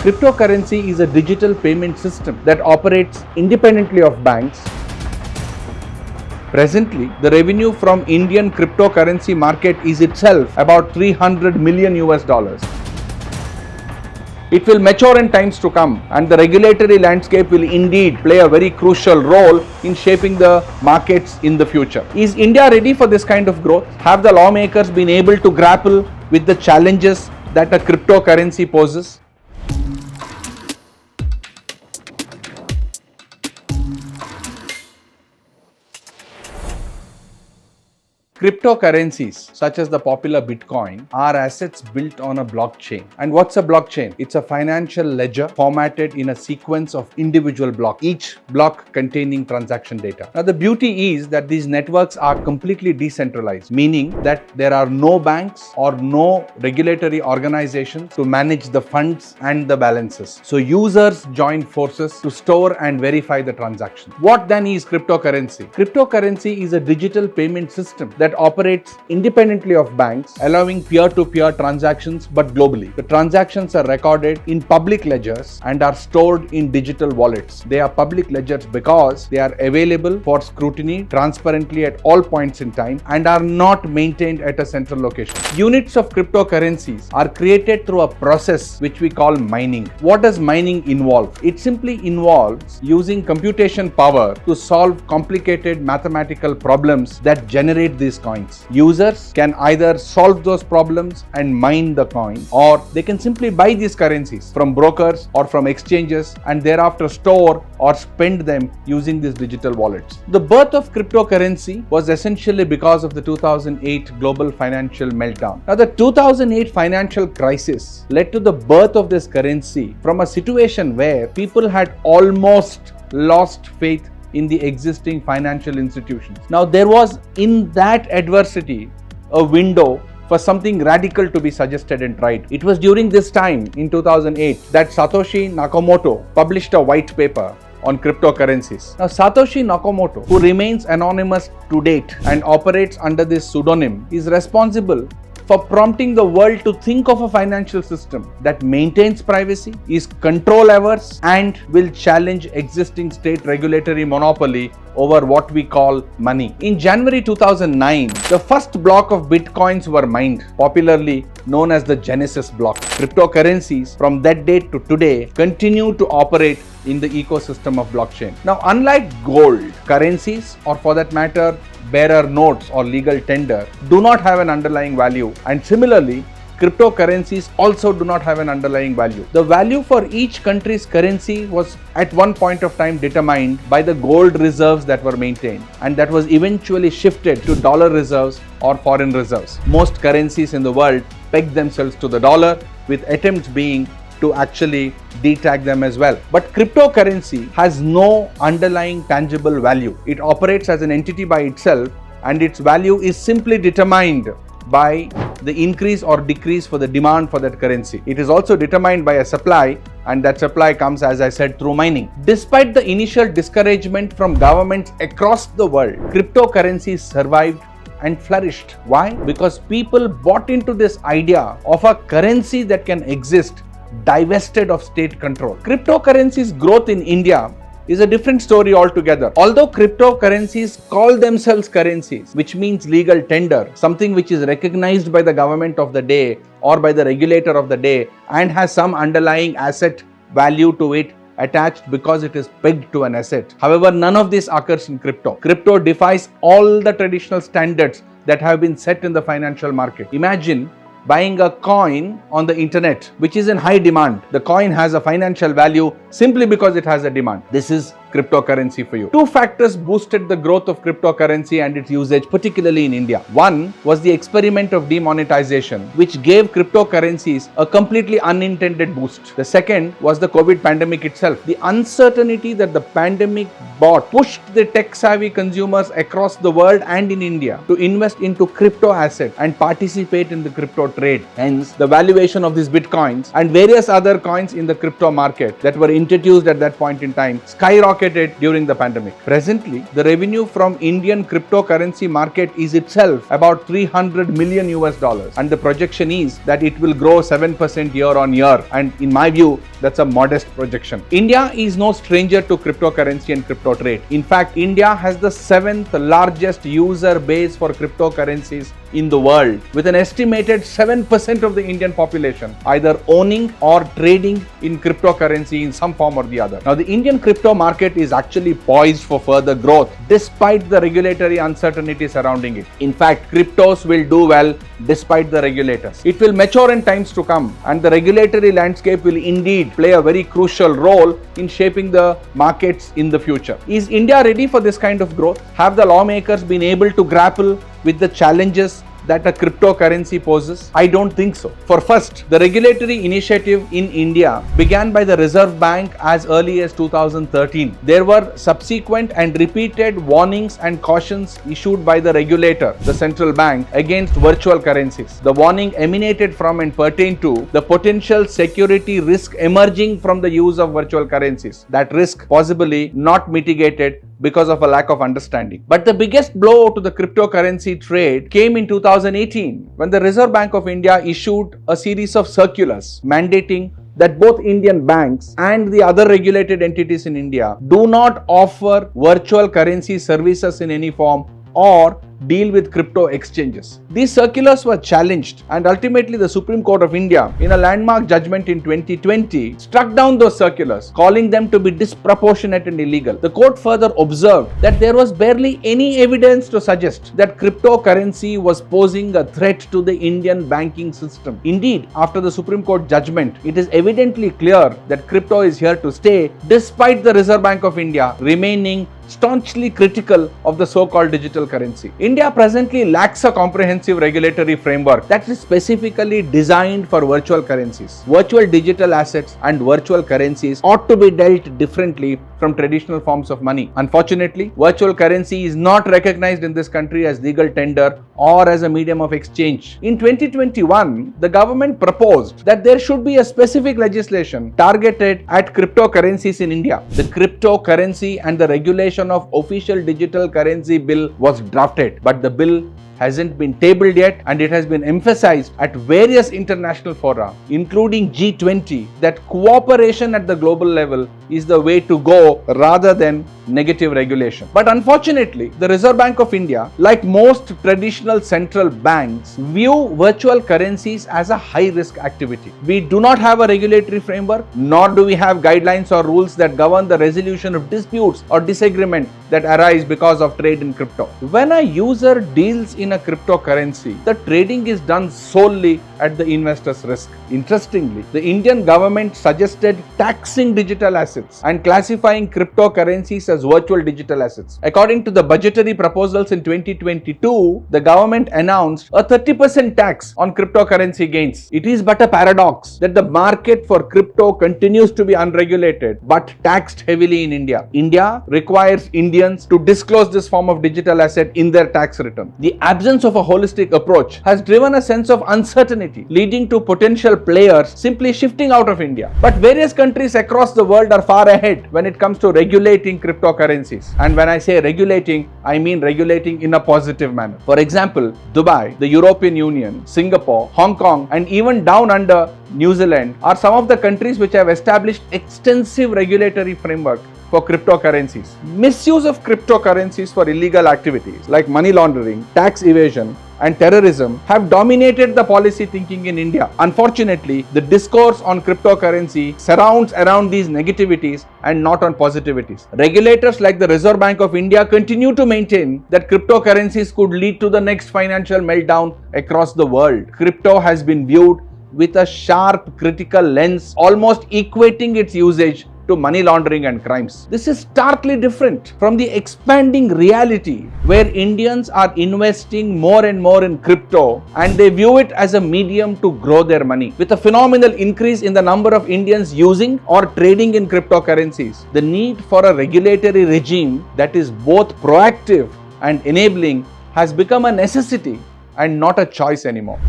Cryptocurrency is a digital payment system that operates independently of banks. Presently, the revenue from Indian cryptocurrency market is itself about 300 million US dollars. It will mature in times to come, and the regulatory landscape will indeed play a very crucial role in shaping the markets in the future. Is India ready for this kind of growth? Have the lawmakers been able to grapple with the challenges that a cryptocurrency poses? Cryptocurrencies, such as the popular Bitcoin, are assets built on a blockchain. And what's a blockchain? It's a financial ledger formatted in a sequence of individual blocks, each block containing transaction data. Now, the beauty is that these networks are completely decentralized, meaning that there are no banks or no regulatory organizations to manage the funds and the balances. So, users join forces to store and verify the transaction. What then is cryptocurrency? Cryptocurrency is a digital payment system that operates independently of banks, allowing peer-to-peer transactions but globally. The transactions are recorded in public ledgers and are stored in digital wallets. They are public ledgers because they are available for scrutiny transparently at all points in time and are not maintained at a central location. Units of cryptocurrencies are created through a process which we call mining. What does mining involve? It simply involves using computation power to solve complicated mathematical problems that generate these coins. Users can either solve those problems and mine the coin, or they can simply buy these currencies from brokers or from exchanges and thereafter store or spend them using these digital wallets. The birth of cryptocurrency was essentially because of the 2008 global financial meltdown. Now, the 2008 financial crisis led to the birth of this currency from a situation where people had almost lost faith in the existing financial institutions. Now, there was in that adversity a window for something radical to be suggested and tried. It was during this time in 2008 that Satoshi Nakamoto published a white paper on cryptocurrencies. Now, Satoshi Nakamoto, who remains anonymous to date and operates under this pseudonym, is responsible for prompting the world to think of a financial system that maintains privacy, is control-averse, and will challenge existing state regulatory monopoly over what we call money. In January 2009, the first block of bitcoins were mined, popularly known as the Genesis block. Cryptocurrencies from that date to today continue to operate in the ecosystem of blockchain. Now, unlike gold, currencies, or for that matter, bearer notes or legal tender, do not have an underlying value, and similarly, cryptocurrencies also do not have an underlying value. The value for each country's currency was at one point of time determined by the gold reserves that were maintained, and that was eventually shifted to dollar reserves or foreign reserves. Most currencies in the world peg themselves to the dollar, with attempts being to actually detag them as well. But cryptocurrency has no underlying tangible value. It operates as an entity by itself, and its value is simply determined by the increase or decrease for the demand for that currency. It is also determined by a supply, and that supply comes, as I said, through mining. Despite the initial discouragement from governments across the world, cryptocurrencies survived and flourished. Why? Because people bought into this idea of a currency that can exist divested of state control. Cryptocurrencies' growth in India is a different story altogether. Although cryptocurrencies call themselves currencies, which means legal tender, something which is recognized by the government of the day or by the regulator of the day and has some underlying asset value to it attached because it is pegged to an asset. However, none of this occurs in crypto. Crypto defies all the traditional standards that have been set in the financial market. Imagine buying a coin on the internet, which is in high demand. The coin has a financial value simply because it has a demand. This is cryptocurrency for you. Two factors boosted the growth of cryptocurrency and its usage, particularly in India. One was the experiment of demonetization, which gave cryptocurrencies a completely unintended boost. The second was the COVID pandemic itself. The uncertainty that the pandemic brought pushed the tech-savvy consumers across the world and in India to invest into crypto assets and participate in the crypto trade. Hence, the valuation of these bitcoins and various other coins in the crypto market that were introduced at that point in time skyrocketed skyrocketed during the pandemic. Presently, the revenue from Indian cryptocurrency market is itself about $300 million US, and the projection is that it will grow 7% year on year, and in my view, that's a modest projection. India is no stranger to cryptocurrency and crypto trade. In fact, India has the 7th largest user base for cryptocurrencies in the world, with an estimated 7% of the Indian population either owning or trading in cryptocurrency in some form or the other. Now, the Indian crypto market is actually poised for further growth despite the regulatory uncertainty surrounding it. In fact, cryptos will do well despite the regulators. It will mature in times to come, and the regulatory landscape will indeed play a very crucial role in shaping the markets in the future. Is India ready for this kind of growth? Have the lawmakers been able to grapple with the challenges that a cryptocurrency poses? I don't think so. For first, the regulatory initiative in India began by the Reserve Bank as early as 2013. There were subsequent and repeated warnings and cautions issued by the regulator, the central bank, against virtual currencies. The warning emanated from and pertained to the potential security risk emerging from the use of virtual currencies. That risk possibly not mitigated because of a lack of understanding. But the biggest blow to the cryptocurrency trade came in 2018 when the Reserve Bank of India issued a series of circulars mandating that both Indian banks and the other regulated entities in India do not offer virtual currency services in any form or deal with crypto exchanges. These circulars were challenged, and ultimately the Supreme Court of India, in a landmark judgment in 2020, struck down those circulars, calling them to be disproportionate and illegal. The court further observed that there was barely any evidence to suggest that cryptocurrency was posing a threat to the Indian banking system. Indeed, after the Supreme Court judgment, it is evidently clear that crypto is here to stay, despite the Reserve Bank of India remaining staunchly critical of the so-called digital currency. India presently lacks a comprehensive regulatory framework that is specifically designed for virtual currencies. Virtual digital assets and virtual currencies ought to be dealt differently from traditional forms of money. Unfortunately, virtual currency is not recognized in this country as legal tender or as a medium of exchange. In 2021, the government proposed that there should be a specific legislation targeted at cryptocurrencies in India. The Cryptocurrency and the Regulation of Official Digital Currency Bill was drafted, but the bill hasn't been tabled yet, and it has been emphasized at various international fora, including G20, that cooperation at the global level is the way to go rather than negative regulation. But unfortunately, the Reserve Bank of India, like most traditional central banks, view virtual currencies as a high-risk activity. We do not have a regulatory framework, nor do we have guidelines or rules that govern the resolution of disputes or disagreement that arise because of trade in crypto. When a user deals in a cryptocurrency, the trading is done solely at the investor's risk. Interestingly, the Indian government suggested taxing digital assets and classifying cryptocurrencies as virtual digital assets. According to the budgetary proposals in 2022, the government announced a 30% tax on cryptocurrency gains. It is but a paradox that the market for crypto continues to be unregulated but taxed heavily in India. India requires Indians to disclose this form of digital asset in their tax return. The absence of a holistic approach has driven a sense of uncertainty, leading to potential players simply shifting out of India. But various countries across the world are far ahead when it comes to regulating cryptocurrencies. And when I say regulating, I mean regulating in a positive manner. For example, Dubai, the European Union, Singapore, Hong Kong, and even down under New Zealand are some of the countries which have established extensive regulatory framework for cryptocurrencies. Misuse of cryptocurrencies for illegal activities like money laundering, tax evasion, and terrorism have dominated the policy thinking in India. Unfortunately, the discourse on cryptocurrency surrounds around these negativities and not on positivities. Regulators like the Reserve Bank of India continue to maintain that cryptocurrencies could lead to the next financial meltdown across the world. Crypto has been viewed with a sharp critical lens, almost equating its usage to money laundering and crimes. This is starkly different from the expanding reality where Indians are investing more and more in crypto and they view it as a medium to grow their money. With a phenomenal increase in the number of Indians using or trading in cryptocurrencies, the need for a regulatory regime that is both proactive and enabling has become a necessity and not a choice anymore.